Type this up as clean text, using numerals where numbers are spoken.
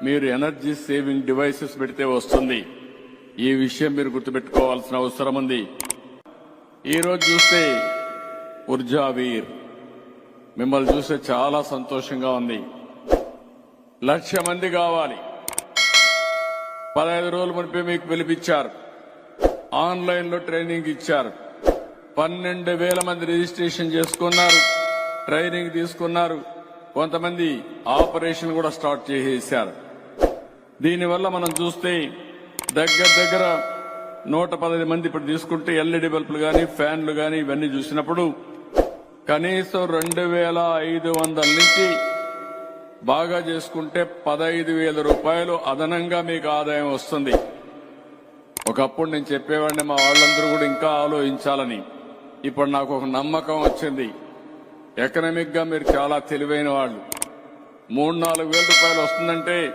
మీరు energy saving devices పెడితే వస్తుంది. ఈ విషయం మీరు గుర్తుపెట్టుకోవాల్సిన అవసరం ఉంది. ఈరోజు చూస్తే ఉర్జావీర్ మిమ్మల్ని చూస్తే చాలా సంతోషంగా ఉంది. 1,00,000 మంది కావాలి. 15 రోజుల మునిపే మీకు పిలిపించారు. ఆన్లైన్లో ట్రైనింగ్ ఇచ్చారు. 12,000 మంది రిజిస్ట్రేషన్ చేసుకున్నారు, ట్రైనింగ్ తీసుకున్నారు. కొంతమంది ఆపరేషన్ కూడా స్టార్ట్ చేసేశారు. దీనివల్ల మనం చూస్తే దగ్గర 110 మంది ఇప్పుడు తీసుకుంటే ఎల్ఈడి బల్బులు కానీ ఫ్యాన్లు కానీ ఇవన్నీ చూసినప్పుడు కనీసం 2,500 నుంచి బాగా చేసుకుంటే 15,000 రూపాయలు అదనంగా మీకు ఆదాయం వస్తుంది. ఒకప్పుడు నేను చెప్పేవాడిని మా వాళ్ళందరూ కూడా ఇంకా ఆలోచించాలని. ఇప్పుడు నాకు ఒక నమ్మకం వచ్చింది. ఎకనామిక్ గా మీరు చాలా తెలివైన వాళ్ళు. 3-4 వేల రూపాయలు వస్తుందంటే